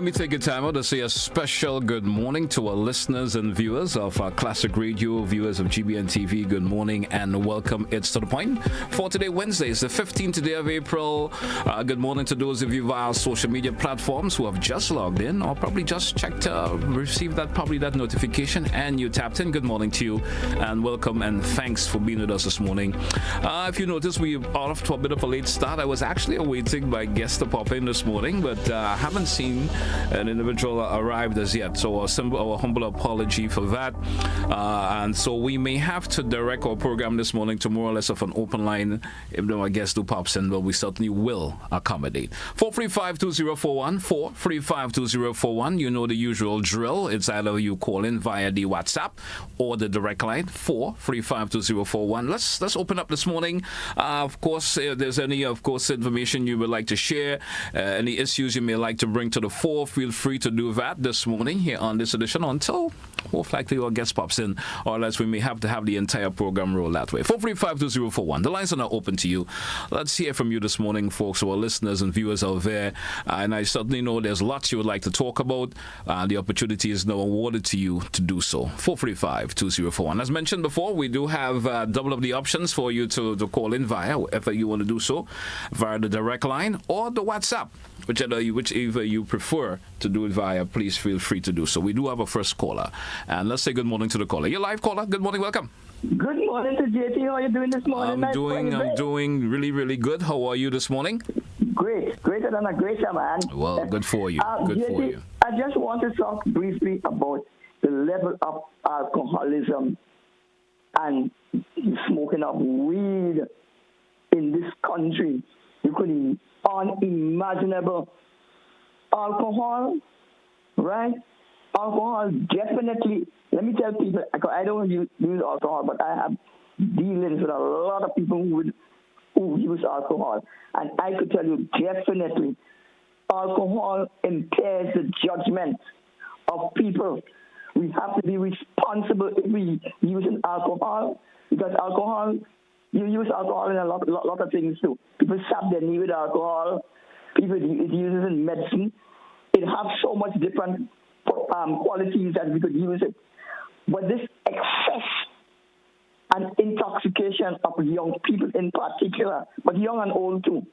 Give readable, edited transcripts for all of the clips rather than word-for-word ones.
me take a time out to say a special good morning to our listeners and viewers of our Classic Radio, viewers of GBN TV. Good morning and welcome. It's to the point for today, Wednesday. It's the 15th day of April. Good morning to those of you via our social media platforms who have just logged in or probably just checked, received that notification and you tapped in. Good morning to you and welcome and thanks for being with us this morning. If you notice, we are off to a bit of a late start. I was actually awaiting my guest to pop in this morning, but I haven't seen an individual arrived as yet, so our humble apology for that. And so we may have to direct our program this morning to more or less of an open line. If no, our guest who pops in, but we certainly will accommodate. 435-2041, 435-2041. You know the usual drill. It's either you call in via the WhatsApp or the direct line 435-2041. Let's open up this morning. Of course, if there's any, information you would like to share, any issues you may like to bring to the fore, feel free to do that this morning here on this edition until most likely our guest pops in, or else we may have to have the entire program roll that way. 435-2041. The lines are now open to you. Let's hear from you this morning, folks, our listeners and viewers out there. And I certainly know there's lots you would like to talk about. The opportunity is now awarded to you to do so. 435-2041. As mentioned before, we do have double of the options for you to call in via, wherever you want to do so, via the direct line or the WhatsApp. Whichever you prefer to do it via, please feel free to do so. We do have a first caller. And let's say good morning to the caller. You're live, caller. Good morning. Welcome. Good morning to JT. How are you doing this morning? I'm doing really, really good. How are you this morning? Great. Greater than a greater man. Well, good for you. Good JT, for you. I just want to talk briefly about the level of alcoholism and smoking of weed in this country. You could unimaginable alcohol, right? Alcohol definitely. Let me tell people, I don't use alcohol, but I have dealings with a lot of people who use alcohol, and I could tell you definitely, alcohol impairs the judgment of people. We have to be responsible if we using alcohol, because alcohol. You use alcohol in a lot of things too. People sap their knee with alcohol. People it uses in medicine. It has so much different qualities that we could use it. But this excess and intoxication of young people in particular, but young and old too,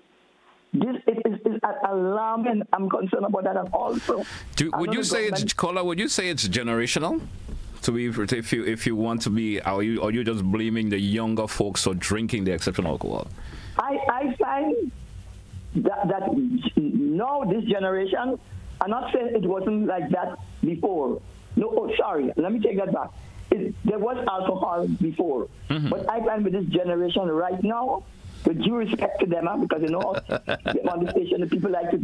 this is alarming. I'm concerned about that also. Would you say it's generational? If you want to be, are you just blaming the younger folks for drinking the exceptional alcohol? I find that now this generation, I'm not saying it wasn't like that before. No, sorry, let me take that back. There was alcohol before, but I find with this generation right now, with due respect to them, because you know on the station the people like to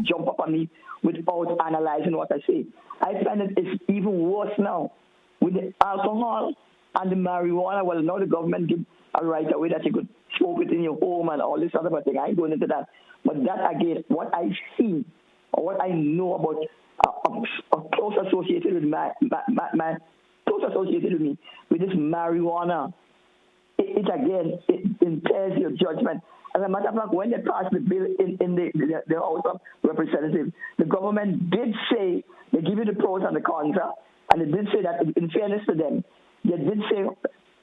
jump up on me without analyzing what I say. I find that it's even worse now. With the alcohol and the marijuana, well, now the government give a right away that you could smoke it in your home and all this other thing. I ain't going into that. But that, again, what I see or what I know about close associated with my close associated with me, with this marijuana, it impairs your judgment. As a matter of fact, when they passed the bill in the House of Representatives, the government did say, they give you the pros and the cons, and they did say that, in fairness to them, they did say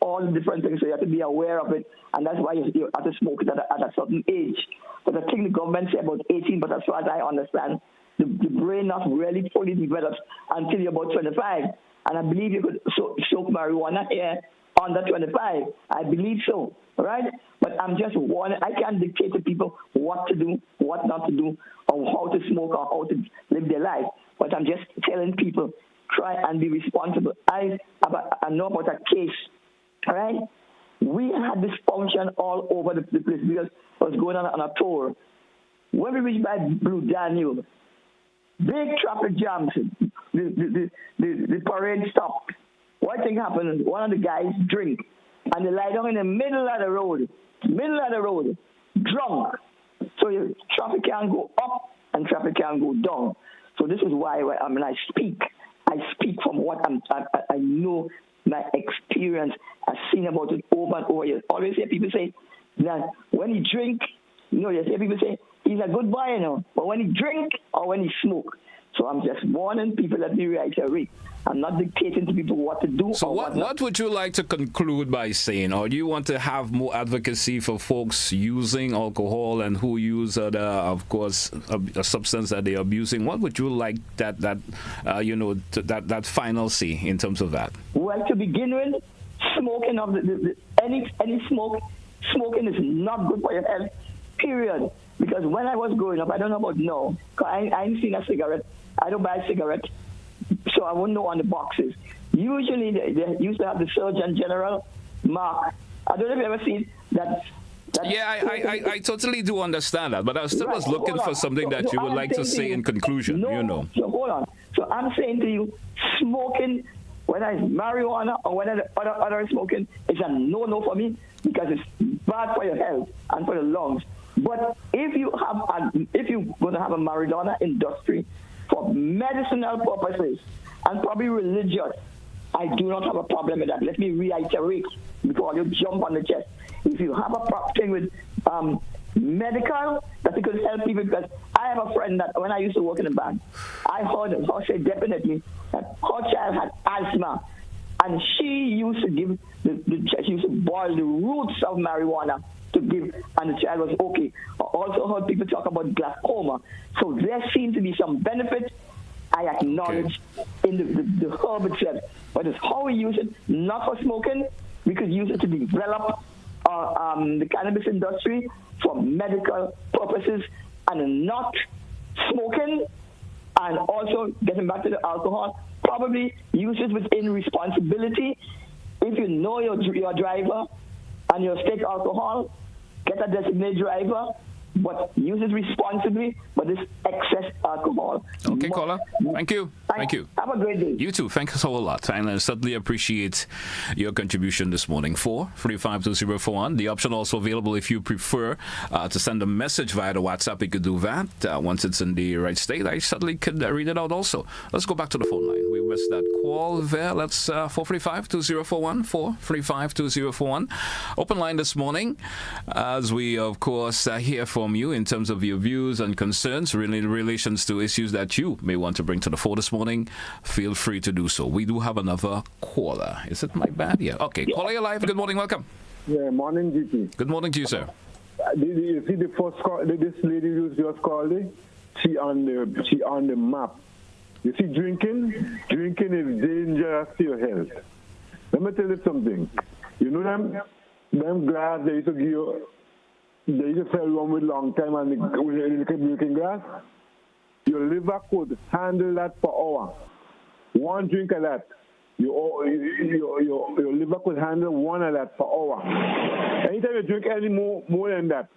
all the different things, so you have to be aware of it, and that's why you have to smoke it at a certain age. But I think the government said about 18, but as far as I understand, the brain not really fully develops until you're about 25. And I believe you could smoke marijuana here under 25. I believe so, right? But I'm just warning. I can't dictate to people what to do, what not to do, or how to smoke or how to live their life. But I'm just telling people, try and be responsible. I know about a case, right? We had this function all over the place because I was going on a tour. When we reached by Blue Daniel, big traffic jams, the parade stopped. What thing happened? One of the guys drink, and they lie down in the middle of the road, drunk. So traffic can't go up and traffic can't go down. So this is why I speak from what I know, my experience. I've seen about it over and over. You always hear people say that when he drink, you hear people say he's a good boy, but when he drink or when he smoke. So I'm just warning people, let me reiterate. I'm not dictating to people what to do. So what would you like to conclude by saying? Or do you want to have more advocacy for folks using alcohol and who use, of course, a substance that they're abusing? What would you like that final say in terms of that? Well, to begin with, smoking of smoking is not good for your health, period. Because when I was growing up, I don't know about now, because I ain't seen a cigarette. I don't buy a cigarette, so I wouldn't know on the boxes. Usually, they used to have the Surgeon General mark. I don't know if you ever seen that. Yeah, I totally do understand that, but I still was looking for something that you would like to say in conclusion, So hold on. So I'm saying to you, smoking, whether it's marijuana or whether other smoking, is a no-no for me because it's bad for your health and for the lungs. But if you're going to have a marijuana industry for medicinal purposes and probably religious, I do not have a problem with that. Let me reiterate before you jump on the chest. If you have a thing with medical, that it could help people, because I have a friend that when I used to work in a bank, I heard her say definitely that her child had asthma, and she used to give she used to boil the roots of marijuana to give, and the child was okay. I also heard people talk about glaucoma. So there seems to be some benefit, I acknowledge, in the herb itself. But it's how we use it, not for smoking. We could use it to develop the cannabis industry for medical purposes and not smoking. And also, getting back to the alcohol, probably use it within responsibility. If you know your driver and you take alcohol, get a designated driver, but use it responsibly, but this excess alcohol. Okay, caller. Thank you. Thank you. Have a great day. You too. Thank us a whole lot. And I certainly appreciate your contribution this morning. 4352041. The option also available if you prefer to send a message via the WhatsApp. You could do that once it's in the right state. I certainly could read it out also. Let's go back to the phone line. We missed that call there. Let's 4352041. 4352041. Open line this morning as we, of course, hear from you in terms of your views and concerns in relations to issues that you may want to bring to the fore this morning. Feel free to do so. We do have another caller. Is it my bad? Yeah. Okay. Caller, you're live. Good morning. Welcome. Yeah, morning, GP. Good morning to you, sir. You see the first call, this lady who just called it? She on the map. You see, drinking is dangerous to your health. Let me tell you something. You know them glass they used to give you. They used to sell one with long time and with drinking glass. Your liver could handle that for hour. One drink of that, your liver could handle one of that for hour. Anytime you drink any more than that,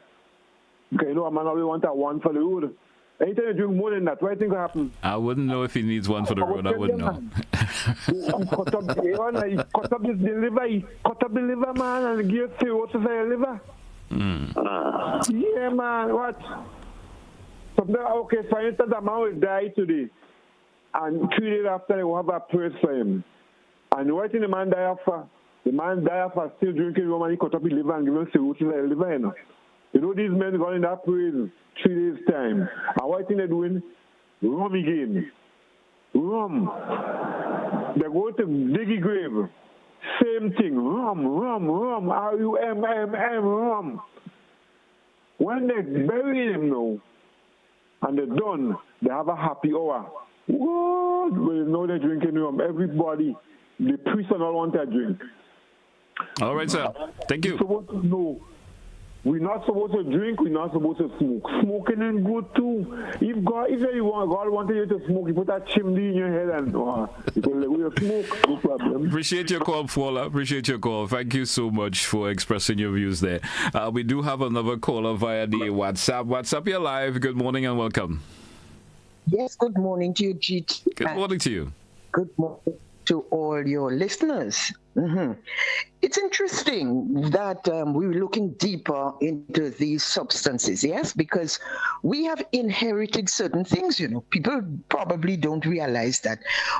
okay, you know, a man always want one for the road. Anytime you drink more than that, what do you think will happen? I wouldn't know if he needs one for the road. I wouldn't know. Cut up the liver, man, and give cirrhosis of your liver. Yeah, man, what? Okay, for instance, a man will die today, and 3 days after, they will have a praise for him. And what thing the man die after? The man die after still drinking rum, and he cut up his liver and give him cirrhosis of the liver, you know. You know, these men going in that praise 3 days' time. And what thing they doing? Rum again. Rum. They go to Diggy grave. Same thing. Rum. R-U-M-M-M, rum. When they bury him now, and they're done, they have a happy hour. What? Well, you know they're drinking rum. Everybody, the priest don't want to drink. All right, sir. Thank you. You're supposed to know. We're not supposed to drink, we're not supposed to smoke. Smoking is good too. If God wanted you to smoke, you put that chimney in your head and you can let you smoke, no problem. Appreciate your call, Paula. Appreciate your call. Thank you so much for expressing your views there. We do have another caller via the WhatsApp. WhatsApp, you're live. Good morning and welcome. Yes, good morning to you, GT. Good morning to you. Good morning. to all your listeners. It's interesting that we're looking deeper into these substances, yes, because we have inherited certain things, People probably don't realize that,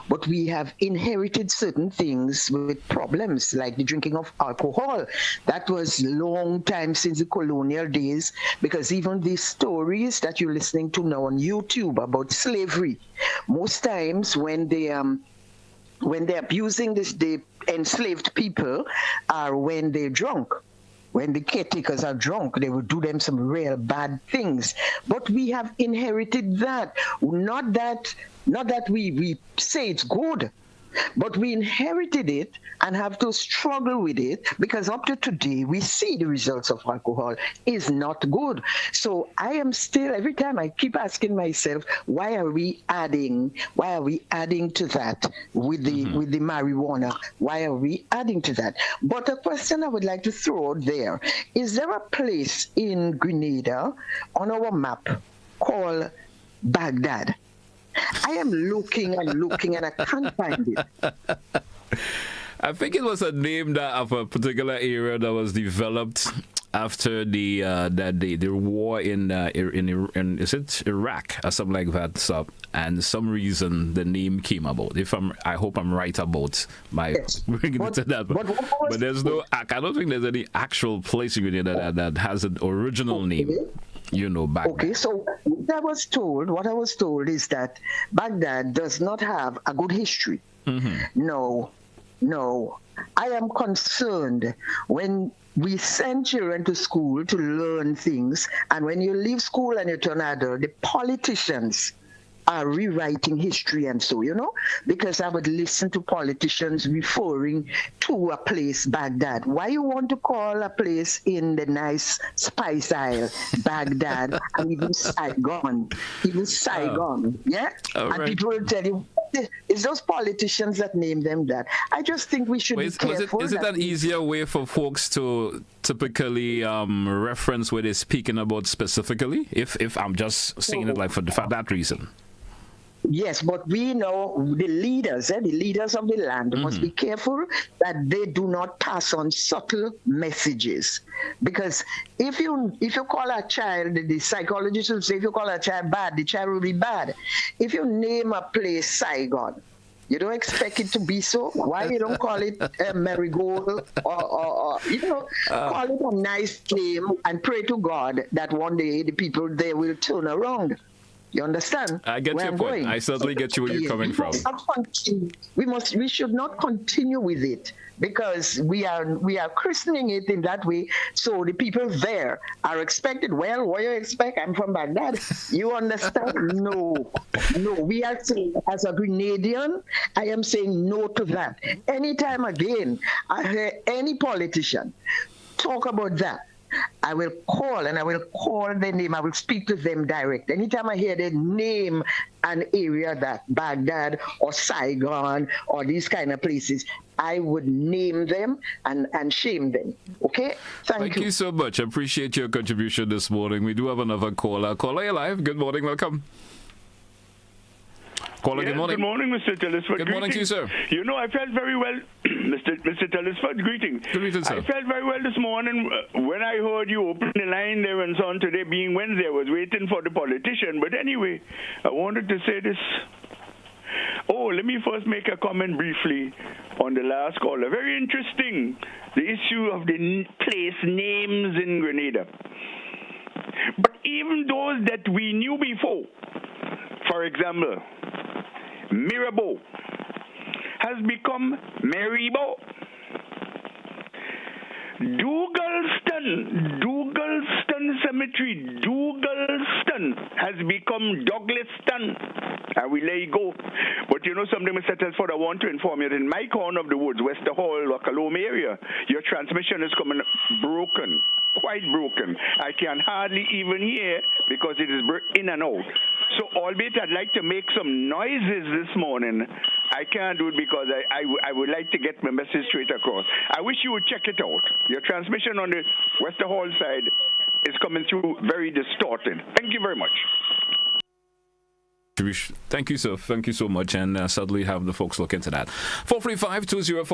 but we have inherited certain things with problems, like the drinking of alcohol. That was long time since the colonial days, because even these stories that you're listening to now on YouTube about slavery, most times when they're abusing the enslaved people are when they're drunk. When the caretakers are drunk, they will do them some real bad things. But we have inherited that. Not that we say it's good, but we inherited it and have to struggle with it, because up to today we see the results of alcohol is not good. So I am still, every time I keep asking myself, why are we adding to that with the marijuana? Why are we adding to that? But a question I would like to throw out there, is there a place in Grenada on our map called Baghdad? I am looking and I can't find it. I think it was a name of a particular area that was developed after the war in is it Iraq or something like that. So, and some reason the name came about. I hope I'm right about my bringing it to that. But there's no. I don't think there's any actual place in Grenada that has an original name. Baghdad. Okay, so what I was told is that Baghdad does not have a good history. No. I am concerned when we send children to school to learn things, and when you leave school and you turn adult, the politicians are rewriting history and so, because I would listen to politicians referring to a place, Baghdad. Why you want to call a place in the nice Spice Isle, Baghdad, and even Saigon, yeah? All and right. people will tell you, it's those politicians that name them that. I just think we should be careful. Is it an easier way for folks to typically reference what they're speaking about specifically? If I'm just saying it like for that reason. Yes, but we know the leaders of the land must be careful that they do not pass on subtle messages. Because if you call a child, the psychologist will say, if you call a child bad, the child will be bad. If you name a place Saigon, you don't expect it to be so. Why you don't call it Marigold or call it a nice name and pray to God that one day the people there will turn around. You understand? I get your point. I certainly get you where you're coming from. We should not continue with it, because we are christening it in that way. So the people there are expected. Well, what do you expect? I'm from Baghdad. You understand? No. We are saying, as a Grenadian, I am saying no to that. Anytime again I hear any politician talk about that, I will call their name. I will speak to them direct. Anytime I hear they name an area, that Baghdad or Saigon or these kind of places, I would name them and shame them. Okay? Thank you. Thank you so much. I appreciate your contribution this morning. We do have another caller. Caller, you're live. Good morning. Welcome. Caller, yes, good morning. Good morning, Mr. Telesford. Good morning to you, sir. I felt very well, Mr. Telesford. Greetings. Greetings, sir. I felt very well this morning when I heard you open the line there and so on. Today being Wednesday, I was waiting for the politician. But anyway, I wanted to say this. Oh, let me first make a comment briefly on the last caller. Very interesting, the issue of the place names in Grenada. But even those that we knew before, for example, Mirabeau has become Maribo. Dougalston Cemetery, Dougalston has become Douglaston. I will let it go. But you know something, Mr. Telford, I want to inform you that in my corner of the woods, Wester Hall, Wakalome area, your transmission is coming broken, quite broken. I can hardly even hear because it is in and out. So albeit I'd like to make some noises this morning, I can't do it because I would like to get my message straight across. I wish you would check it out. Your transmission on the Wester Hall side is coming through very distorted. Thank you very much. Thank you, sir. Thank you so much, and certainly have the folks look into that. 435-2041,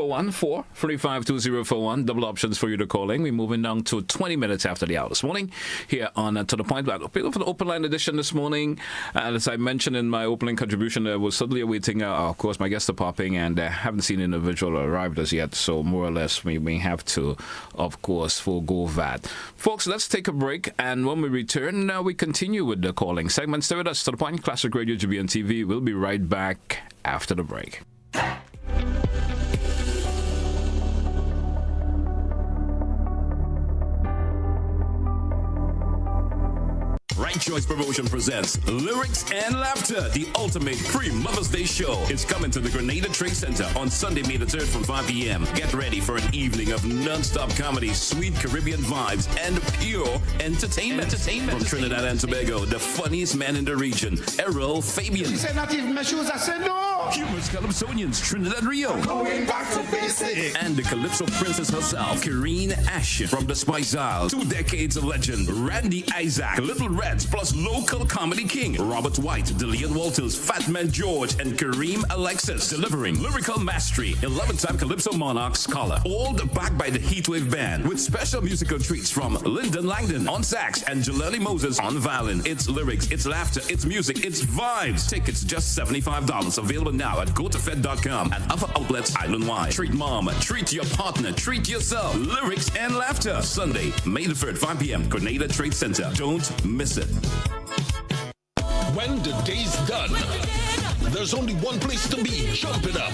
435-2041, double options for you to call in. We're moving down to 20 minutes after the hour this morning here on To The Point. For the open line edition this morning, as I mentioned in my opening contribution, I was suddenly awaiting, of course, my guests are popping, and haven't seen an individual arrived as yet, so more or less we may have to, of course, forego that. Folks, let's take a break, and when we return, we continue with the calling segment. Stay with us, To The Point, Classic Radio, GBN TV. We'll be right back after the break. Right Choice Promotion presents Lyrics and Laughter, the ultimate pre-Mother's Day show. It's coming to the Grenada Trade Center on Sunday, May the 3rd from 5 p.m. Get ready for an evening of non-stop comedy, sweet Caribbean vibes, and pure entertainment. From Trinidad and Tobago, the funniest man in the region, Errol Fabian. She said, not even my shoes. I said, no. Humorous Calypsonians, Trinidad Rio. Going back to basics. And the Calypso princess herself, Kareen Ashton from the Spice Isles. 2 decades of legend, Randy Isaac, Little Reds, plus local comedy king, Robert White, Dillian Walters, Fat Man George, and Kareem Alexis, delivering lyrical mastery, 11-time Calypso Monarch scholar, all backed by the Heatwave Band, with special musical treats from Lyndon Langdon on sax and Jaleli Moses on violin. It's lyrics, it's laughter, it's music, it's vibes. Tickets just $75. Available now at gotofed.com and other outlets island-wide. Treat mom, treat your partner, treat yourself. Lyrics and laughter. Sunday, May the 3rd, 5 p.m. Grenada Trade Center. Don't miss it. When the day's done, there's only one place to be. Jump it up.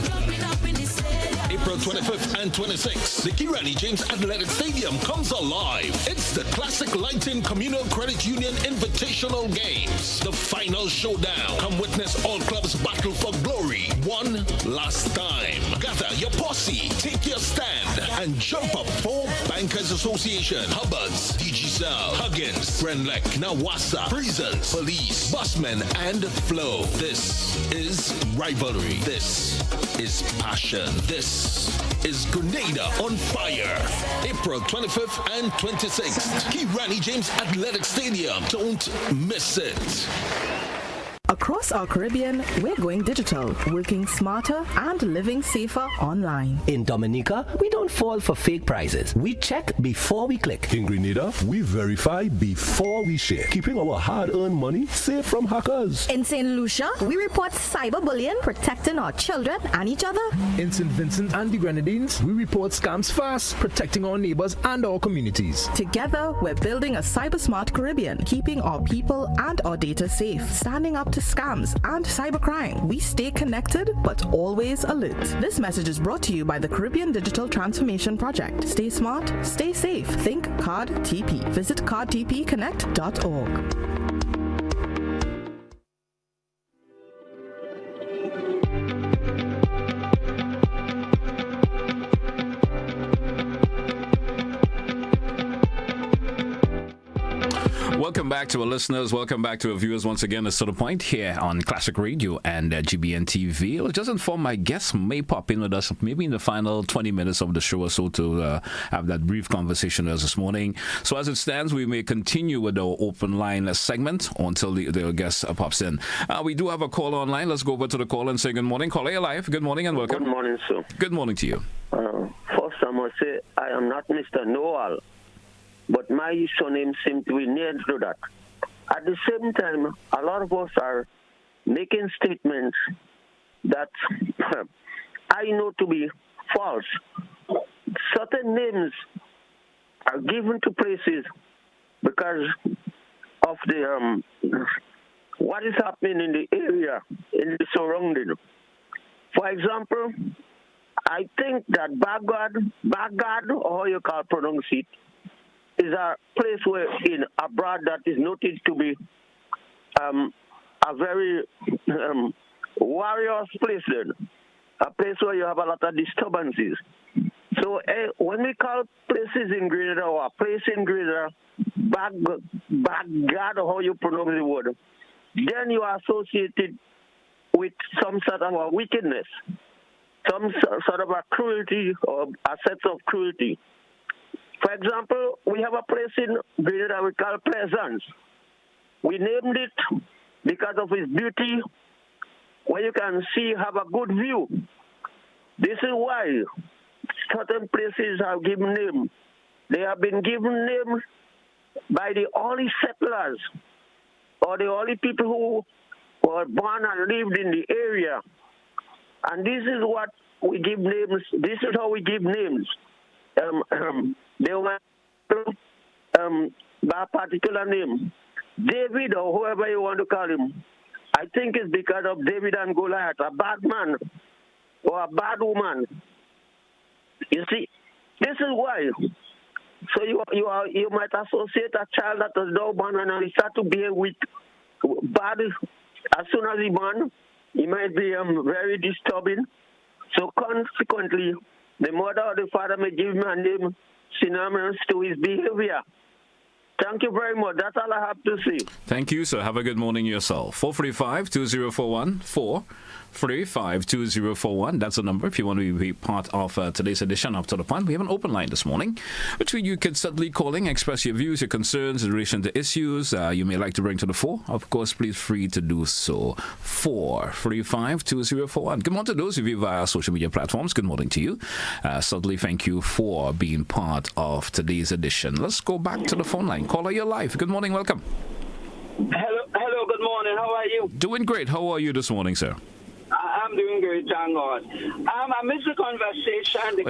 April 25th and 26th, the Kirani James Athletic Stadium comes alive. It's the Classic Lighting Communal Credit Union Invitational Games, the final showdown. Come witness all clubs battle for glory one last time. Gather your posse, take your stand, and jump up for Bankers Association, Hubbards, DG Cell, Huggins, Brenlek, Nawasa, Prisons, Police, Busmen, and Flow. This is rivalry. This is passion. This is Grenada on fire. April 25th and 26th. Kirani James Athletic Stadium. Don't miss it. Across our Caribbean, we're going digital, working smarter and living safer online. In Dominica, we don't fall for fake prizes. We check before we click. In Grenada, we verify before we share, keeping our hard-earned money safe from hackers. In St. Lucia, we report cyberbullying, protecting our children and each other. In St. Vincent and the Grenadines, we report scams fast, protecting our neighbors and our communities. Together, we're building a cyber-smart Caribbean, keeping our people and our data safe, standing up to scams and cybercrime. We stay connected, but always alert. This message is brought to you by the Caribbean Digital Transformation Project. Stay smart, stay safe. Think Card TP. Visit cardtpconnect.org. Welcome back to our listeners. Welcome back to our viewers once again. It's To The Point here on Classic Radio and GBN TV. I'll just inform my guests may pop in with us maybe in the final 20 minutes of the show or so to have that brief conversation with us this morning. So as it stands, we may continue with our open line segment until the guest pops in. We do have a call online. Let's go over to the call and say good morning. Caller, you're live. Good morning and welcome. Good morning, sir. Good morning to you. First, I must say I am not Mr. Noel, but my surname seems to be near to that. At the same time, a lot of us are making statements that I know to be false. Certain names are given to places because of the what is happening in the area, in the surrounding. For example, I think that Baghdad, or how you can pronounce it, is a place where in abroad that is noted to be a very warriors place then, a place where you have a lot of disturbances. So when we call places in Grenada or a place in Grenada, Baghdad, or how you pronounce the word, then you are associated with some sort of a wickedness, some sort of a cruelty or a sense of cruelty. For example, we have a place in Grenada we call Pleasance. We named it because of its beauty where you can see, have a good view. This is why certain places have given name. They have been given name by the early settlers or the early people who were born and lived in the area. And this is what we give names. This is how we give names. They were by a particular name. David, or whoever you want to call him, I think it's because of David and Goliath, a bad man or a bad woman. You see, this is why. So you might associate a child that was now born and he start to behave with bad. As soon as he born, he might be very disturbing. So consequently, the mother or the father may give him a name synonymous to his behavior. Thank you very much. That's all I have to say. Thank you, sir. Have a good morning yourself. 435-2041. 435-2041. That's the number if you want to be part of today's edition of To The Point. We have an open line this morning, which you can certainly calling, express your views, your concerns in relation to issues you may like to bring to the fore. Of course, please free to do so. 435-2041. Good morning to those of you via social media platforms. Good morning to you. Certainly thank you for being part of today's edition. Let's go back to the phone line. Caller, your life. Good morning. Welcome. Hello. Good morning. How are you? Doing great. How are you this morning, sir? I'm doing great, thank God. I missed the conversation.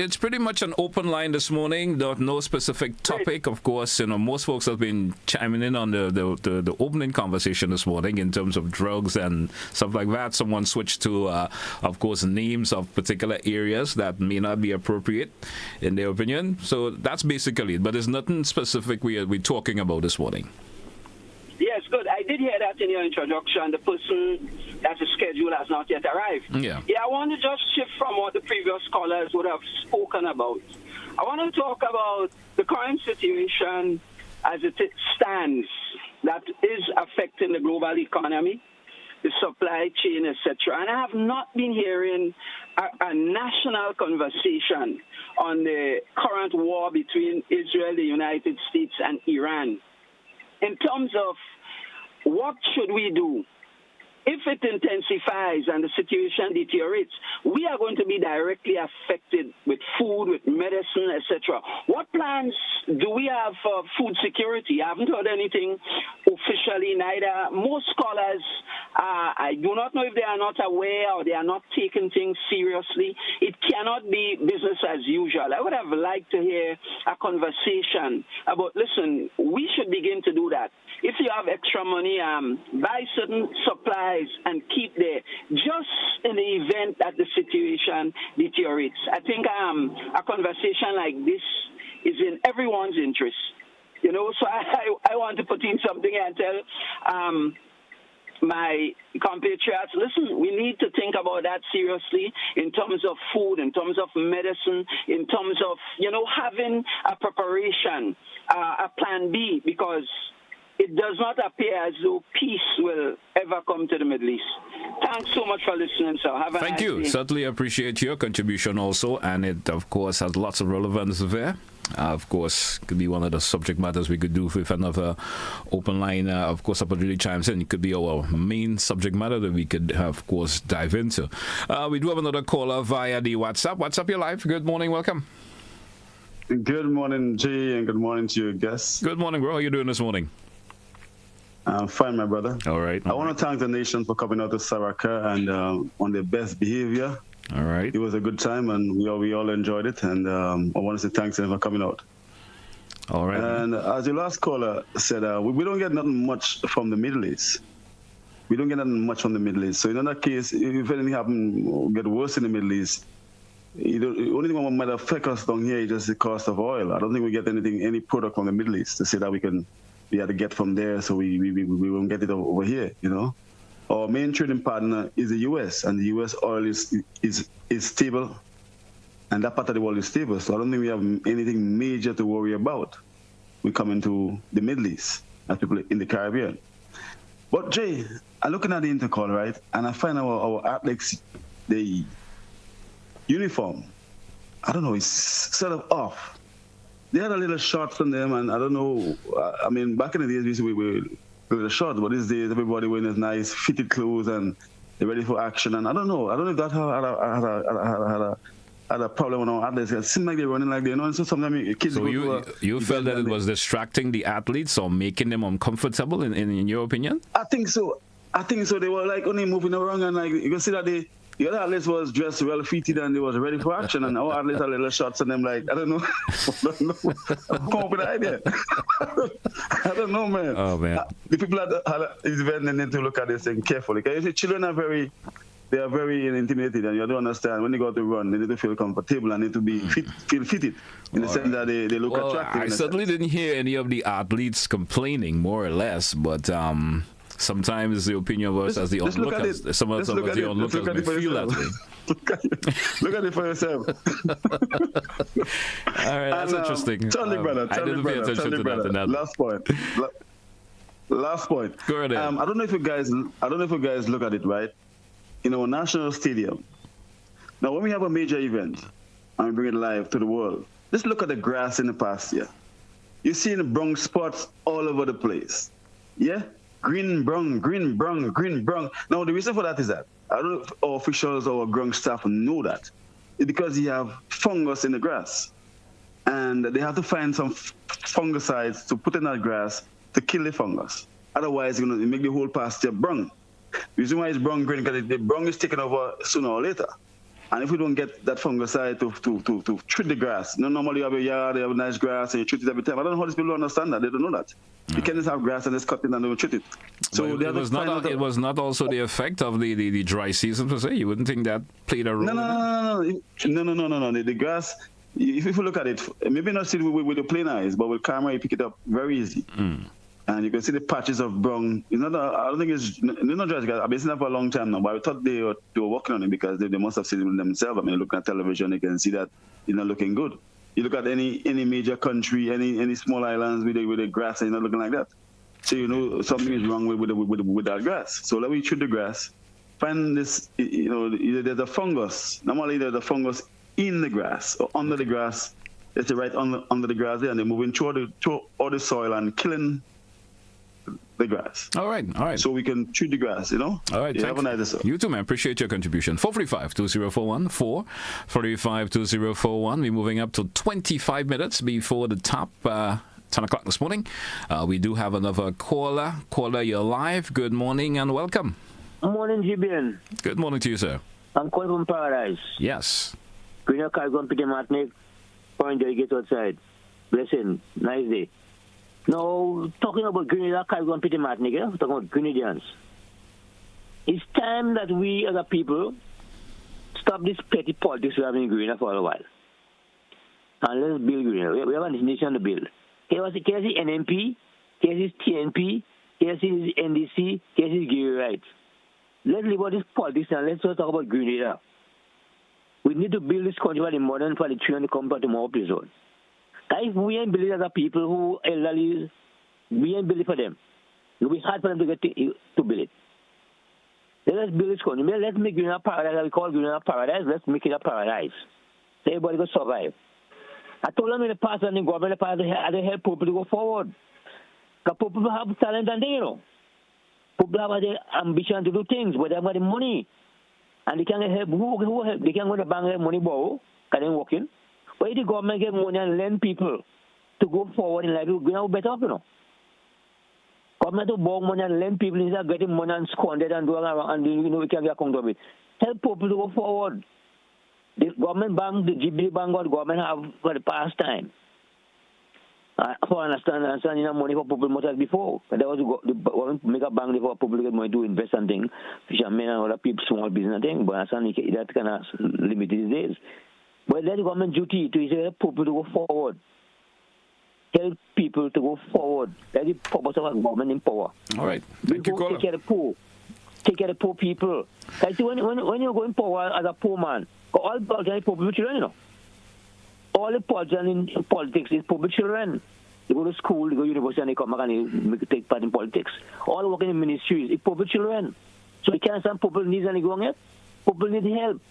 It's pretty much an open line this morning. No specific topic. Of course, most folks have been chiming in on the opening conversation this morning in terms of drugs and stuff like that. Someone switched to, of course, names of particular areas that may not be appropriate in their opinion. So that's basically it. But there's nothing specific we're talking about this morning. Yes, good. I did hear that in your introduction. The person that's scheduled has not yet arrived. Yeah, I want to just shift from what the previous callers would have spoken about. I want to talk about the current situation as it stands that is affecting the global economy, the supply chain, etc. And I have not been hearing a national conversation on the current war between Israel, the United States, and Iran. In terms of what should we do? If it intensifies and the situation deteriorates, we are going to be directly affected with food, with medicine, etc. What plans do we have for food security? I haven't heard anything officially, neither. Most scholars, I do not know if they are not aware or they are not taking things seriously. It cannot be business as usual. I would have liked to hear a conversation about, listen, we should begin to do that. If you have extra money, buy certain supplies and keep there, just in the event that the situation deteriorates. I think a conversation like this is in everyone's interest. So I want to put in something and tell my compatriots, listen, we need to think about that seriously in terms of food, in terms of medicine, in terms of, having a preparation, a plan B, because it does not appear as though peace will ever come to the Middle East. Thanks so much for listening, sir. Have a Thank nice you. day. Certainly appreciate your contribution also, and it, of course, has lots of relevance there. Of course, could be one of the subject matters we could do with another open line. Of course, opportunity chimes in. It could be our main subject matter that we could, of course, dive into. We do have another caller via the WhatsApp. WhatsApp, your live. Good morning. Welcome. Good morning, Jay, and good morning to your guests. Good morning, bro. How are you doing this morning? I'm fine, my brother. All right. I want to thank the nation for coming out to Saraka and on their best behavior. All right. It was a good time, and we all enjoyed it. And I want to say thanks to them for coming out. All right. And as your last caller said, we don't get nothing much from the Middle East. We don't get nothing much from the Middle East. So in that case, if anything happen, get worse in the Middle East, the only thing that might affect us down here is just the cost of oil. I don't think we get any product from the Middle East to say that we had to get from there, so we won't get it over here, Our main trading partner is the U.S., and the U.S. oil is stable, and that part of the world is stable. So I don't think we have anything major to worry about. We come into the Middle East as people in the Caribbean. But Jay, I'm looking at the intercall, right, and I find our athletes, the uniform, I don't know, it's sort of off. They had a little short from them, and I don't know. I mean, back in the days, we were a little short, but these days, everybody wearing this nice fitted clothes, and they're ready for action. And I don't know if that had a problem with our athletes. It seemed like they're running like they know. And so sometimes kids. So you felt that it was distracting the athletes or making them uncomfortable, in your opinion? I think so. They were like only moving around, and like you can see that the other athletes was dressed well fitted and they was ready for action, and our athletes had little shots and them like I don't know. I'm coming up with an idea. I don't know, man. Oh man. The people at the event, they need to look at this thing carefully. Because you see, children are very intimidated, and you don't understand when they go to run, they need to feel comfortable and need to be feel fitted in the sense that they look attractive. I certainly didn't hear any of the athletes complaining, more or less, but sometimes the opinion of us as the onlookers, some of the onlookers may feel that way. Look at it for yourself. All right, that's interesting. Charlie, brother. I didn't pay attention to that. Last point. Go ahead. I don't know if you guys look at it, right? In our national stadium. Now, when we have a major event and we bring it live to the world, just look at the grass in the past year. You see the brown spots all over the place. Yeah? Green, brown. Now, the reason for that is that I don't know if our officials or our ground staff know that. It's because you have fungus in the grass. And they have to find some fungicides to put in that grass to kill the fungus. Otherwise, it's going to make the whole pasture brown. The reason why it's brown green because the brown is taken over sooner or later. And if we don't get that fungicide to treat the grass, normally you have a yard, you have nice grass, and you treat it every time. I don't know how these people understand that. They don't know that. You can't just have grass and just cut it and don't treat it. So it was not also the effect of the dry season per se. You wouldn't think that played a role. No. The grass. If you look at it, maybe not see it with the plain eyes, but with camera you pick it up very easy. And you can see the patches of brown. I don't think it's not dry. I've been seeing that for a long time now, but I thought they were working on it because they must have seen it themselves. I mean, looking at television, you can see that it's not looking good. You look at any major country, any small islands with the grass, and it's not looking like that. So you know something is wrong with that grass. So let me treat the grass. Find this, either there's a fungus. Normally there's a fungus in the grass or under the grass. It's right under the grass there, and they're moving through all the soil and killing the grass. All right. So we can treat the grass, All right. Yeah, have a nice day, sir. You too, man. Appreciate your contribution. 435-2041. 435-2041. We're moving up to 25 minutes before the top 10 o'clock this morning. We do have another caller. Caller, you're live. Good morning and welcome. Morning, GBN. Good morning to you, sir. I'm calling from Paradise. Yes. Green car going to the Martinique. Point there, get outside. Blessing. Nice day. Now, talking about Grenada, Caribbean, Petit Martinique, talking about Grenadians. It's time that we as a people stop this petty politics we have in Grenada for a while. And let's build Grenada. We have a nation to build. Here's NMP, here's TNP, here's NDC, here's Gary Wright. Let's leave all this politics and let's talk about Grenada. We need to build this country for the modern, for the children to come back to more place. If we ain't building as a people who elderly, we ain't building for them. It will be hard for them to get to build it. Let's build this country. Let's make Grenada paradise. We call Grenada paradise. Let's make it a paradise. So everybody can survive. I told them in the past and the government in the past they help people to go forward. Because people have talent and things, People have the ambition to do things, but they have got the money. And they can help. Who help? They can go to the bank and get money borrow. Can they work in? Why the government get money and lend people to go forward in life? We're now better off, Government to borrow money and lend people instead of getting money and squander it and do around and we can get account of it. Help people to go forward. The government bank, the GBD bank, what the government have for the past time. For understanding money for people much as before. But there was the government make a bank for people to get money to invest and things, fishermen and other people, small business and things. But understand that kind of limit these days. But that's the government duty to help people to go forward. Help people to go forward. That's the purpose of our government in power. All right. Thank you, caller. Take care of the poor. Take care of the poor people. Like, see, when you go in power as a poor man, all politicians are poor children, All the politicians in politics is poor children. They go to school, they go to university, and they come back and they take part in politics. All working in ministries is poor children. So you can't understand people need any going yet. People need help.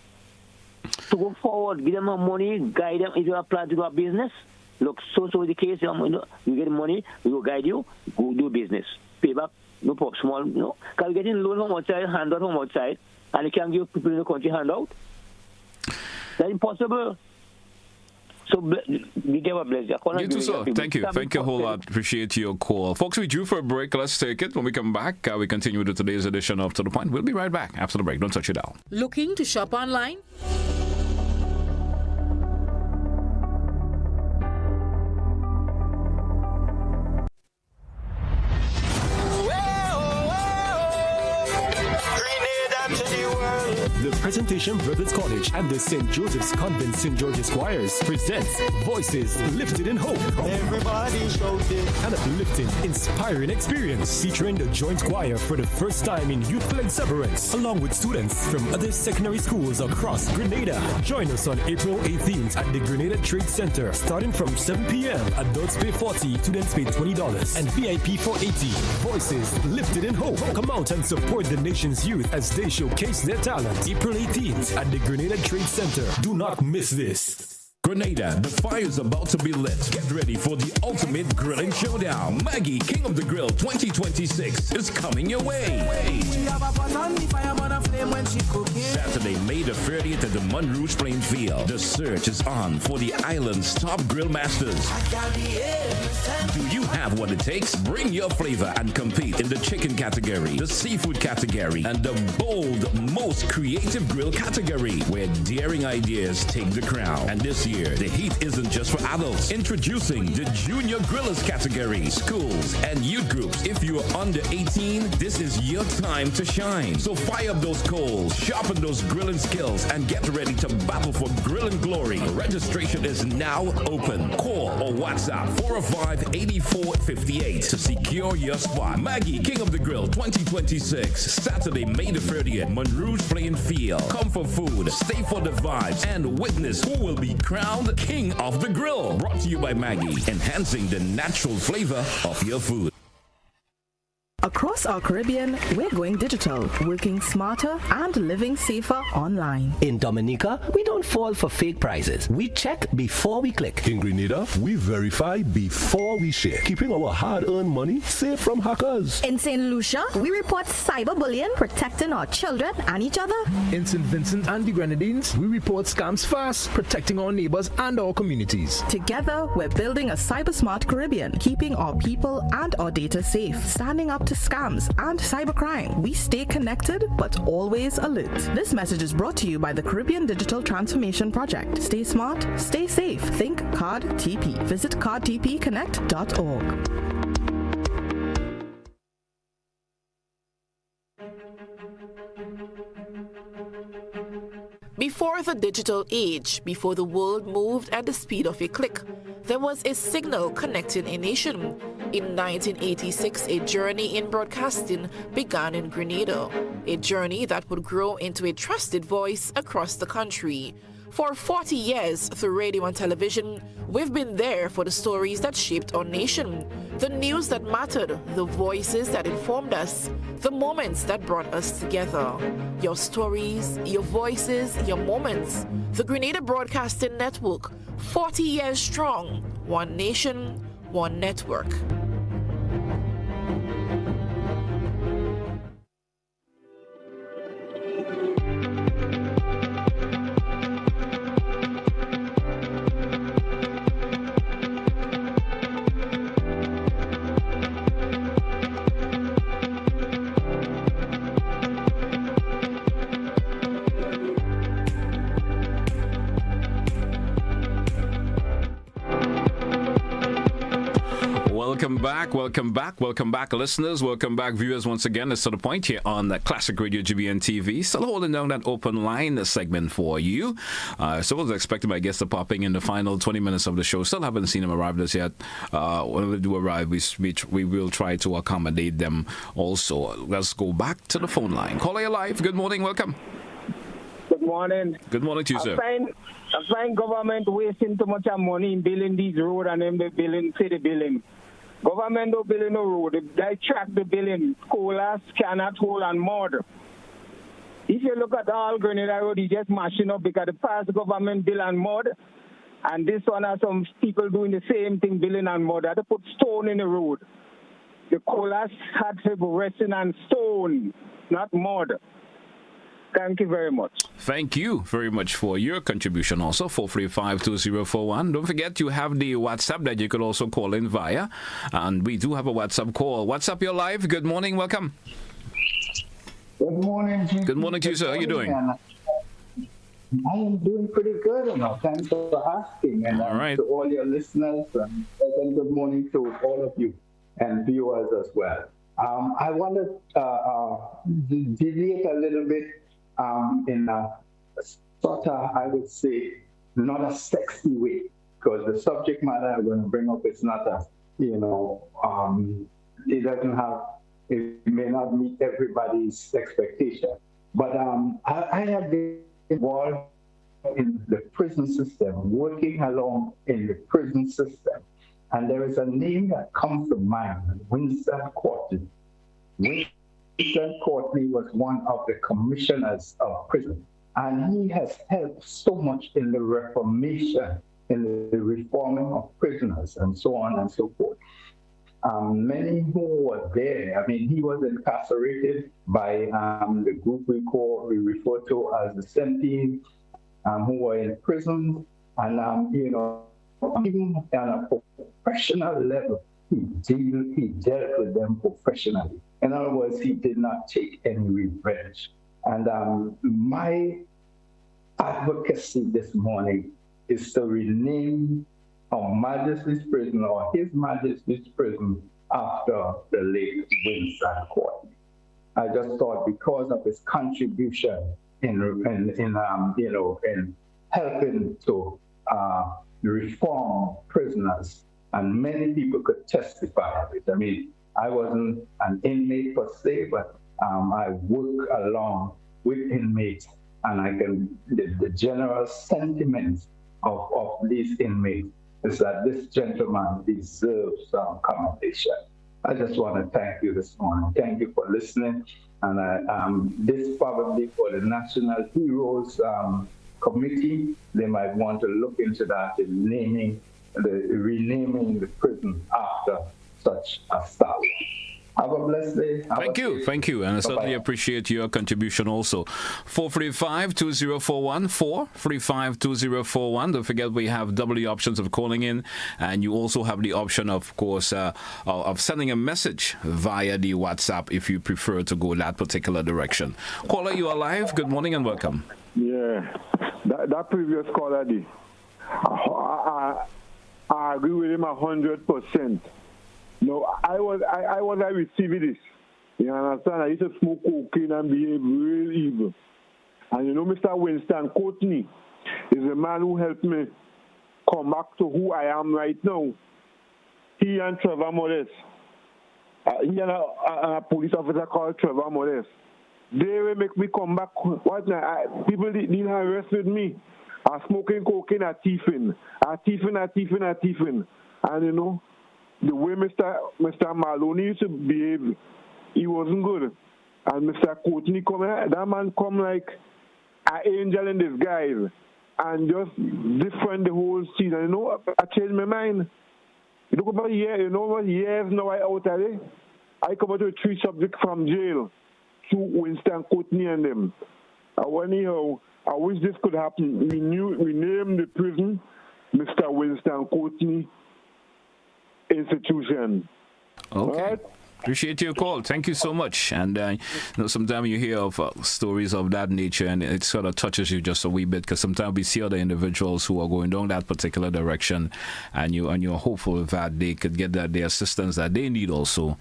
To go forward, give them more money, guide them. If you have plans to do a business, look, so is the case. You get money, we will guide you, go do business. Pay back, no small, Because you're getting loan from outside, handout from outside, and he can't give people in the country handout. That's impossible. So, we give a bless you. You too, sir. Thank you. Thank you a whole lot. Appreciate your call. Folks, we due for a break. Let's take it. When we come back, we continue with today's edition of To The Point. We'll be right back after the break. Don't touch it down. Looking to shop online? The Presentation Brothers College and the St. Joseph's Convent St. George's Choirs presents Voices Lifted in Hope. Everybody shouting. An uplifting, inspiring experience featuring the joint choir for the first time in youthful exuberance, along with students from other secondary schools across Grenada. Join us on April 18th at the Grenada Trade Center, starting from 7 p.m. Adults pay $40, students pay $20, and VIP for $80. Voices Lifted in Hope. Come out and support the nation's youth as they showcase their talent. April 18th at the Grenada Trade Center. Do not miss this. Grenada, the fire's about to be lit. Get ready for the ultimate grilling showdown. Maggie, King of the Grill 2026 is coming your way. Saturday, May the 30th at the Monroe Plain Field. The search is on for the island's top grill masters. Do you have what it takes? Bring your flavor and compete in the chicken category, the seafood category, and the bold, most creative grill category, where daring ideas take the crown. And this year, the heat isn't just for adults. Introducing the Junior Grillers category. Schools and youth groups. If you are under 18, this is your time to shine. So fire up those coals, sharpen those grilling skills, and get ready to battle for grilling glory. Registration is now open. Call or WhatsApp 405-8458 to secure your spot. Maggie, King of the Grill 2026. Saturday, May the 30th, Monroe's Plain Field. Come for food, stay for the vibes, and witness who will be crowned King of the Grill. Brought to you by Maggie, enhancing the natural flavor of your food. Across our Caribbean, we're going digital, working smarter and living safer online. In Dominica, we don't fall for fake prices. We check before we click. In Grenada, we verify before we share, keeping our hard-earned money safe from hackers. In St. Lucia, we report cyberbullying, protecting our children and each other. In St. Vincent and the Grenadines, we report scams fast, protecting our neighbors and our communities. Together, we're building a cyber-smart Caribbean, keeping our people and our data safe, standing up to scams and cybercrime. We stay connected, but always alert. This message is brought to you by the Caribbean Digital Transformation Project. Stay smart, stay safe. Think Card TP. Visit cardtpconnect.org. Before the digital age, before the world moved at the speed of a click, there was a signal connecting a nation. In 1986, a journey in broadcasting began in Grenada, a journey that would grow into a trusted voice across the country. For 40 years, through radio and television, we've been there for the stories that shaped our nation, the news that mattered, the voices that informed us, the moments that brought us together. Your stories, your voices, your moments. The Grenada Broadcasting Network, 40 years strong, one nation, one network. Welcome back, listeners. Welcome back, viewers, once again. It's To The Point here on the Classic Radio GBN TV. Still holding down that open line segment for you. So I was expecting my guests to popping in the final 20 minutes of the show. Still haven't seen them arrive as yet. When they do arrive, we will try to accommodate them also. Let's go back to the phone line. Caller, you're live. Good morning. Welcome. Good morning. Good morning to you, sir. I find government wasting too much money in building these roads and then building city building. Government don't build no road. They track the building. Colas cannot hold and mud. If you look at all Grenada Road, it's just mashing up because the past government build and mud. And this one has some people doing the same thing, building and mud. They put stone in the road. The Colas had to be resting on stone, not mud. Thank you very much. Thank you very much for your contribution also, 435-2041. Don't forget you have the WhatsApp that you could also call in via. And we do have a WhatsApp call. WhatsApp, you're live. Good morning. Welcome. Good morning. Good morning to you, sir. How are you doing? I am doing pretty good, Thanks for asking. And all right. To all your listeners, and good morning to all of you and viewers as well. I want to deviate a little bit in a sort of, I would say, not a sexy way, because the subject matter I'm going to bring up is not a, it doesn't have, it may not meet everybody's expectation. But I have been involved in the prison system, working along in the prison system. And there is a name that comes to mind, Winston Courtney. Winston Courtney was one of the commissioners of prison. And he has helped so much in the reformation, in the reforming of prisoners, and so on and so forth. Many who were there, he was incarcerated by the group we refer to as the Sentinels, who were in prison, and even on a professional level, he dealt with them professionally. In other words, he did not take any revenge. And my advocacy this morning is to rename Her Majesty's Prison, or His Majesty's Prison, after the late Winston Courtney. I just thought, because of his contribution in helping to reform prisoners, and many people could testify of it. I wasn't an inmate per se, but I work along with inmates, and the general sentiments of these inmates is that this gentleman deserves some commendation. I just want to thank you this morning. Thank you for listening. And this probably for the National Heroes Committee, they might want to look into that in renaming the prison after such a star. Have a blessed day. Thank you. And I certainly appreciate your contribution also. 435-2041, 435-2041. Don't forget we have double options of calling in, and you also have the option, of course, of sending a message via the WhatsApp if you prefer to go that particular direction. Caller, you are live. Good morning and welcome. Yeah, that previous caller, I agree with him 100%. No, I received this. You understand? I used to smoke cocaine and behave real evil. And Mr. Winston Courtney is the man who helped me come back to who I am right now. He and Trevor Modest. He and a police officer called Trevor Modest. They will make me come back. People didn't arrest with me. I'm smoking cocaine, I'm thieving. And the way Mr. Maloney used to behave, he wasn't good. And Mr. Courtney that man come like an angel in disguise and just different the whole scene. And I changed my mind. You look about years now I out of it. I come out with 3 subjects from jail to Winston Courtney and them. Anyhow, I wish this could happen. We named the prison Mr. Winston Courtney Institution. Okay. Right? Appreciate your call. Thank you so much. And sometimes you hear of stories of that nature, and it sort of touches you just a wee bit, because sometimes we see other individuals who are going down that particular direction, and you're hopeful that they could get the assistance that they need also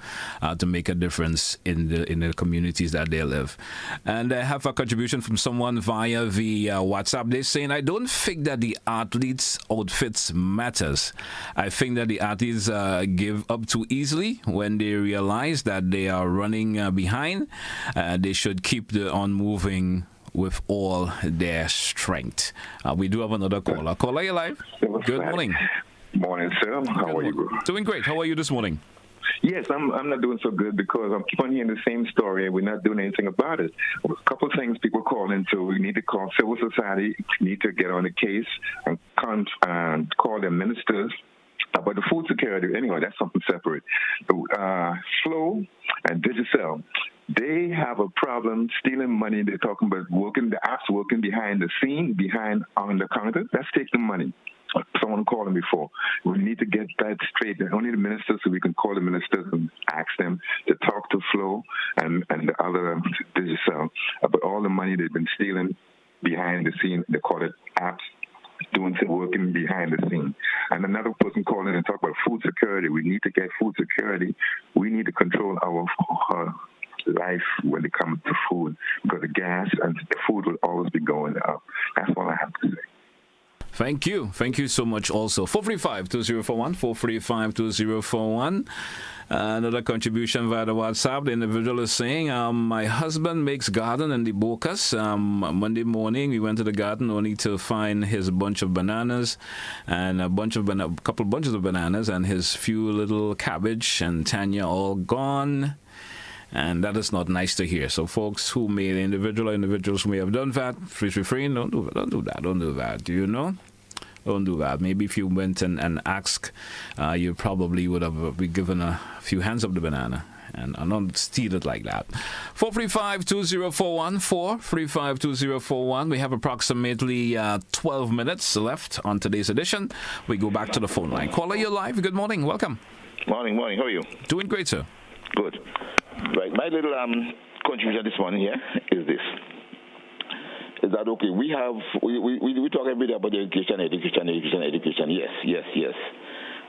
to make a difference in the communities that they live. And I have a contribution from someone via the WhatsApp. They're saying, I don't think that the athletes' outfits matters. I think that the athletes give up too easily when they realize that they are running behind. They should keep on moving with all their strength. We do have another caller. Caller, you live? Good morning. Morning, sir. How are you? Doing great. How are you this morning? Yes, I'm not doing so good because I keep on hearing the same story and we're not doing anything about it. A couple of things people call into. We need to call civil society. We need to get on the case and call their ministers, But the food security, anyway, that's something separate. Flow and Digicel, they have a problem stealing money. They're talking about the apps working behind the scene, on the counter. Let's take the money. Someone called them before. We need to get that straight. Only the ministers, so we can call the ministers and ask them to talk to Flow and the other Digicel about all the money they've been stealing behind the scene. They call it apps, doing some working behind the scene. And another person called in and talked about food security. We need to get food security. We need to control our life when it comes to food, because the gas and the food will always be going up. That's all I have to say. Thank you. Thank you so much also. 435-2041, 435-2041. Another contribution via the WhatsApp. The individual is saying, my husband makes garden in the Bocas. Monday morning, we went to the garden only to find his bunch of bananas and couple bunches of bananas and his few little cabbage and Tanya all gone. And that is not nice to hear. So folks who may, individuals who may have done that, please refrain. Don't do that. Do you know? Don't do that. Maybe if you went and asked, you probably would have been given a few hands of the banana. And not steal it like that. 435-2041, 435-2041. We have approximately 12 minutes left on today's edition. We go back to the phone line. Caller, you're live. Good morning. Welcome. Morning. How are you? Doing great, sir. Good. Right. My little contribution this morning here is this. Is that okay? We talk every day about education. Yes.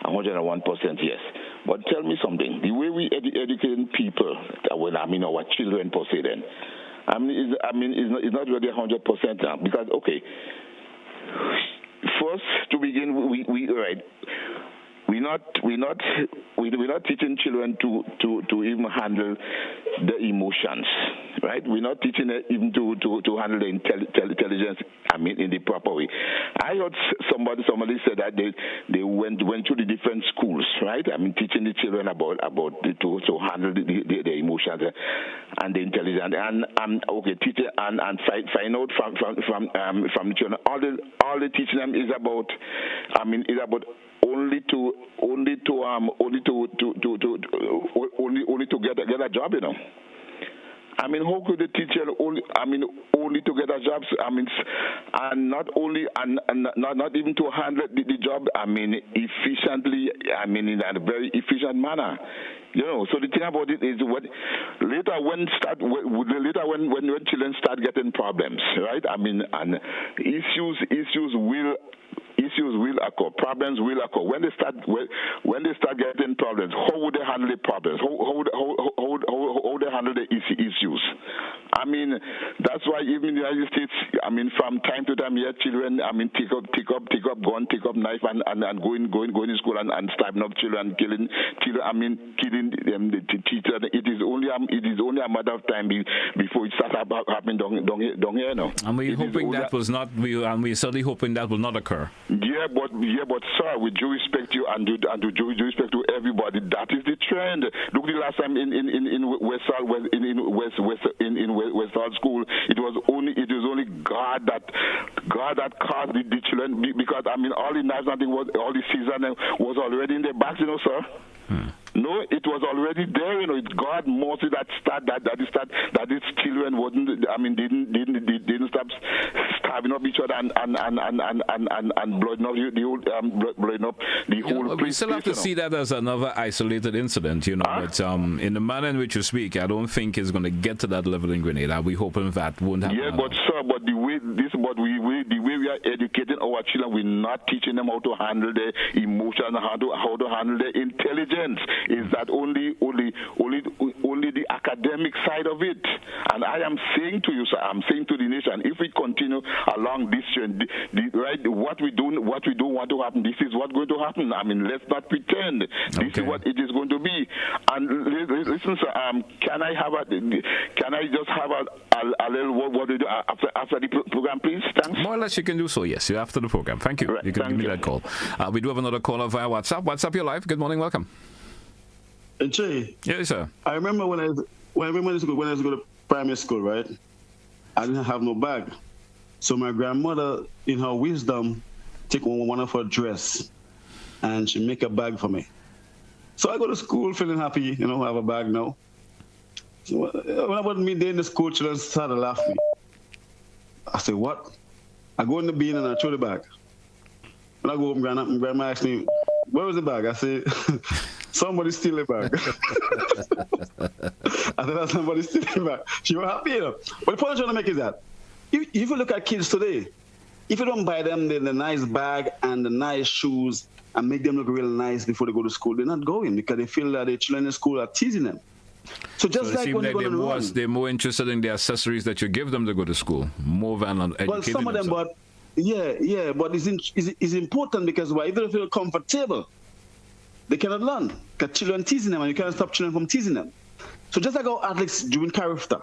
101% yes. But tell me something. The way we educate people, our children per se, then, it's not really 100% now. Because first to begin, we're not teaching children to even handle the emotions, right? We're not teaching them even to handle the intelligence. In the proper way. I heard somebody said that they went through the different schools, right? Teaching the children about to handle the emotions and the intelligence, and teaching and find out from children. All the teaching them is about only to get a job, how could the teacher only to get a job? And not even to handle the job. Efficiently. In a very efficient manner. So the thing about it is later when children start getting problems, right? And issues will occur, problems will occur. When they start getting problems, how would they handle the problems? How they handle the issues? That's why even in the United States, from time to time, children, take up gun, take up knife, and going to school and stabbing up children, killing the teacher. It is only a matter of time before it starts happening down here now. And we're hoping that was not. We're certainly hoping that will not occur. Yeah, but sir, with due respect to you and due respect to everybody, that is the trend. Look, the last time in Westall School, it was only God that caused the children, because all the knives and all the scissors was already in their backs, sir. No, it was already there. It's God mostly that these children didn't stop stabbing up each other and blowing up the whole place. We still have to see that as another isolated incident, But in the manner in which you speak, I don't think it's going to get to that level in Grenada. We hoping that won't happen. Yeah, but sir, the way we are educating our children, we're not teaching them how to handle their emotions, how to handle their intelligence. Is that only the academic side of it? And I am saying to you, sir, I'm saying to the nation, if we continue along this trend, what we don't want to happen, this is what's going to happen. Let's not pretend. This is what it is going to be. And listen, sir, can I just have a little what we do after the program, please? Thanks. More or less, you can do so. Yes, you're after the program. Thank you. Right, you can give me that call. We do have another caller via WhatsApp. WhatsApp, you're live. Good morning. Welcome. Jay. Yes, sir. I remember when I was going to primary school, right? I didn't have no bag. So my grandmother, in her wisdom, took one of her dress and she make a bag for me. So I go to school feeling happy, I have a bag now. So when I was midday in the school, children started laughing. I say, what? I go in the bin and I throw the bag. When I go home, grandma asks me, where was the bag? I say, somebody steal the bag. I said, somebody steal the bag. She was happy, But the point I'm trying to make is that if you look at kids today, if you don't buy them the nice bag and the nice shoes and make them look real nice before they go to school, they're not going because they feel that the children in school are teasing them. So just like when they're more interested in the accessories that you give them to go to school, more than on educating. Well, some of them, but but it's important because why? If they feel comfortable, they cannot learn. Because children teasing them, and you can't stop children from teasing them. So just like our athletes doing Carifta.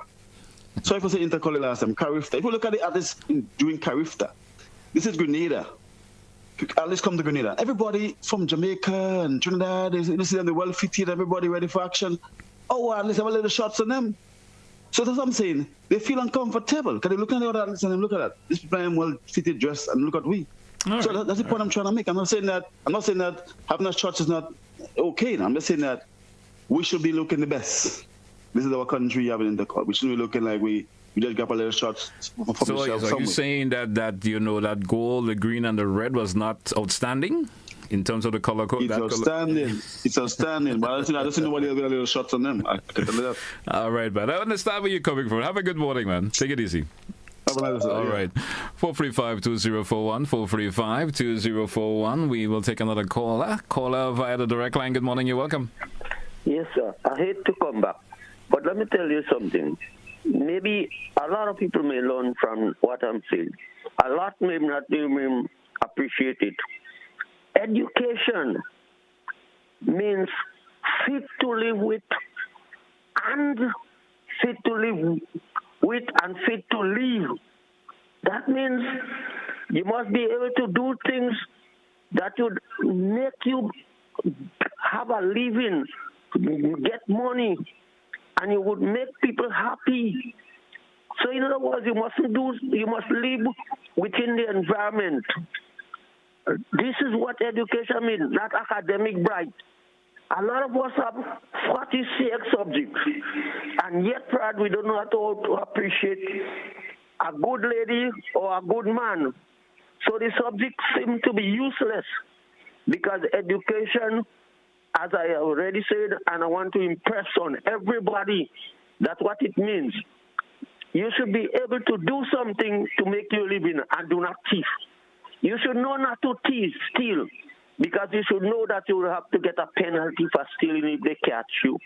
So if I say intercollegiate last time, Carifta. If you look at the athletes doing Carifta, this is Grenada. Athletes come to Grenada. Everybody from Jamaica and Trinidad, they see them, they're well fitted, everybody ready for action. Oh, at least have a little shots on them. So that's what I'm saying. They feel uncomfortable because they look at the other athletes and they look at that. This people are well fitted, dressed, and look at we. So that's the point I'm trying to make. I'm not saying that having a shots is not okay. I'm just saying that we should be looking the best. This is our country having in the court. We shouldn't be looking like we just got a little shots from so are you saying that that gold, the green, and the red was not outstanding? In terms of the color code? It's outstanding. It's outstanding. But I don't see nobody else with a little shots on them. I can tell you that. All right, man. I understand where you're coming from. Have a good morning, man. Take it easy. All right. 435-2041, 435-2041. We will take another caller. Caller via the direct line. Good morning. You're welcome. Yes, sir. I hate to come back, but let me tell you something. Maybe a lot of people may learn from what I'm saying. A lot may not even appreciate it. Education means fit to live with and fit to live with and fit to live. That means you must be able to do things that would make you have a living, get money, and you would make people happy. So in other words, you must live within the environment. This is what education means, not academic bright. A lot of us have 46 subjects, and yet, Brad, we don't know how to appreciate a good lady or a good man. So the subjects seem to be useless because education, as I already said, and I want to impress on everybody, that's what it means. You should be able to do something to make your living and do not thief. You should know not to steal, because you should know that you will have to get a penalty for stealing if they catch you.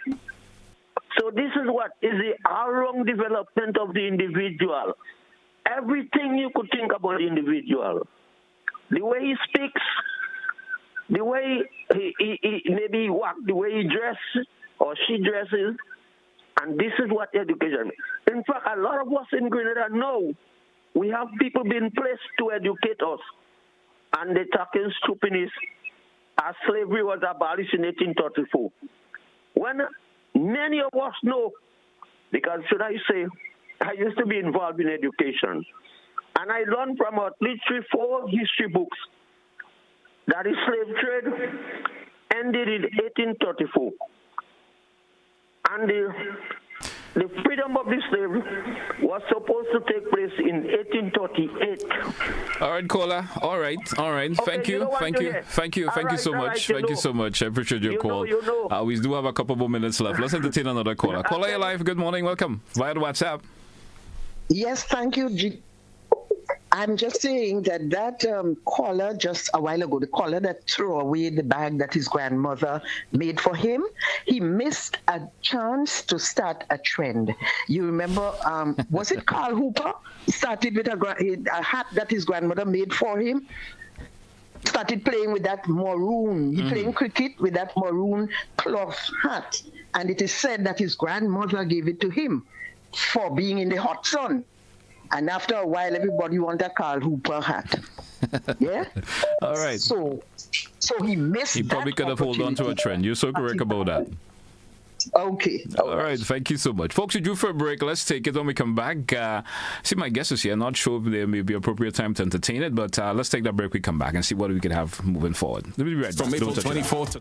So this is what is the all-round development of the individual. Everything you could think about the individual. The way he speaks, the way he maybe walk, the way he dresses or she dresses, and this is what education. In fact, a lot of us in Grenada know we have people being placed to educate us. And the talking stupidness as slavery was abolished in 1834. When many of us know, because should I say, I used to be involved in education, and I learned from at least 4 history books that the slave trade ended in 1834. And the freedom of the slave was supposed to take place in 1838. All right, caller. All right. Okay, thank you so much. I appreciate your call. We do have a couple more minutes left. Let's entertain another caller. Caller, you're live. Good morning. Welcome via the WhatsApp. Yes, thank you. I'm just saying that caller just a while ago, the caller that threw away the bag that his grandmother made for him, he missed a chance to start a trend. You remember, was it Carl Hooper? He started with a hat that his grandmother made for him. Started playing with that maroon. He playing cricket with that maroon cloth hat. And it is said that his grandmother gave it to him for being in the hot sun. And after a while, everybody wanted a Carl Hooper hat. Yeah? All right. So he missed. He probably could have held on to a trend. You're so correct about that. Okay. All right. Thank you so much. Folks, we due for a break. Let's take it when we come back. See, my guest is here. Not sure if there may be appropriate time to entertain it, but let's take that break. We come back and see what we could have moving forward. Let me be right back. From April 24th to...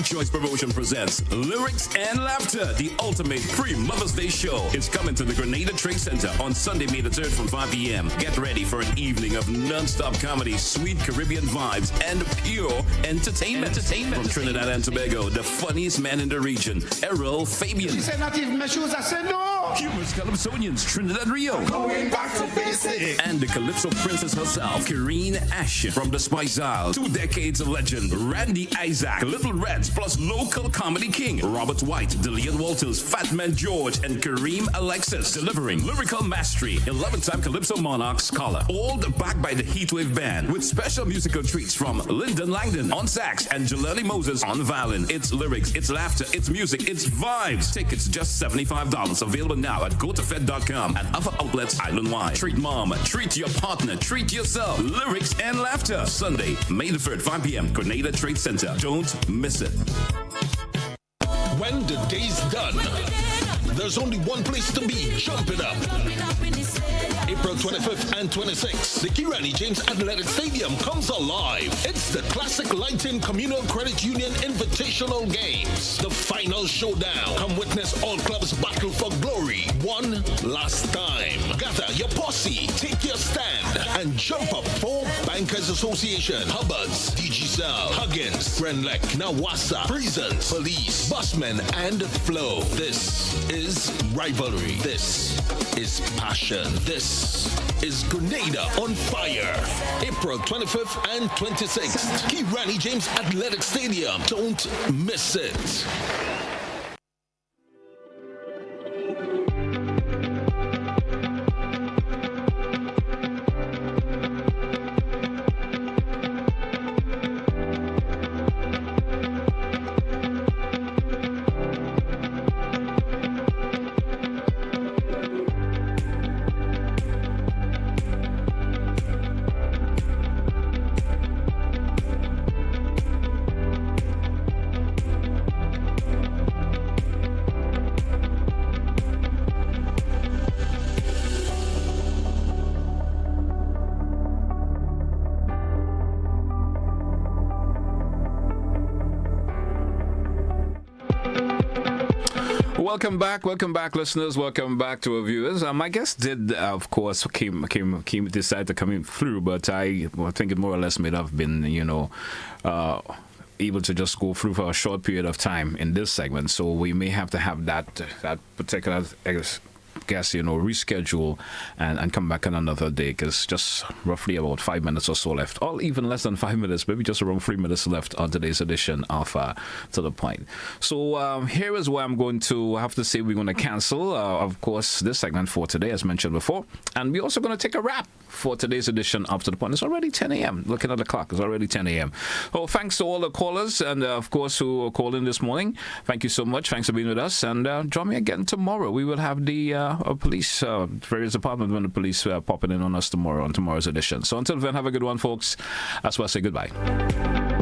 Choice Promotion presents Lyrics and Laughter, the ultimate pre-Mother's Day show. It's coming to the Grenada Trade Center on Sunday, May the 3rd from 5 p.m. Get ready for an evening of non-stop comedy, sweet Caribbean vibes, and pure entertainment. From Trinidad and Tobago, the funniest man in the region, Errol Fabian. She said not even my shoes, I said no. Humorous Calypsonians, Trinidad Rio. Going back to basics. And the Calypso Princess herself, Kareen Ashen from the Spice Isles. 2 decades of legend, Randy Isaac, Little Reds, plus local comedy king, Robert White, Dillian Walters, Fat Man George, and Kareem Alexis. Delivering lyrical mastery, 11-time Calypso Monarch scholar. All backed by the Heatwave Band, with special musical treats from Lyndon Langdon on sax and Jelani Moses on violin. It's lyrics, it's laughter, it's music, it's vibes. Tickets just $75. Available now at gotofed.com and other outlets island-wide. Treat mom, treat your partner, treat yourself. Lyrics and laughter. Sunday, May the 3rd, 5 p.m. Grenada Trade Center. Don't miss it. When the day's done, there's only one place to be. Jump it up. April 25th and 26th, the Kirani James Athletic Stadium comes alive. It's the Classic Lighting Communal Credit Union Invitational Games. The final showdown. Come witness all clubs battle for glory one last time. Gather your posse, take your stand, and jump up for Bankers Association, Hubbards, DG Huggins, Grenlec, Nawasa, Prisons, Police, Busmen, and Flow. This is rivalry. This is passion. This is Grenada on fire. April 25th and 26th. Kirani James Athletic Stadium. Don't miss it. Welcome back, listeners. Welcome back to our viewers. My guest did, of course, decided to come in through, but I think it more or less may have been, able to just go through for a short period of time in this segment. So we may have to have that particular guest, reschedule and come back on another day, because just roughly about 5 minutes or so left, or even less than 5 minutes, maybe just around 3 minutes left on today's edition of To The Point. So here is where I'm going to have to say we're going to cancel, of course, this segment for today, as mentioned before, and we're also going to take a wrap for today's edition of To The Point. It's already 10 a.m. Looking at the clock, it's already 10 a.m. Well, thanks to all the callers and, of course, who called in this morning. Thank you so much. Thanks for being with us. And join me again tomorrow. We will have the police, various departments of the police popping in on us tomorrow on tomorrow's edition. So until then, have a good one, folks. That's why I say goodbye.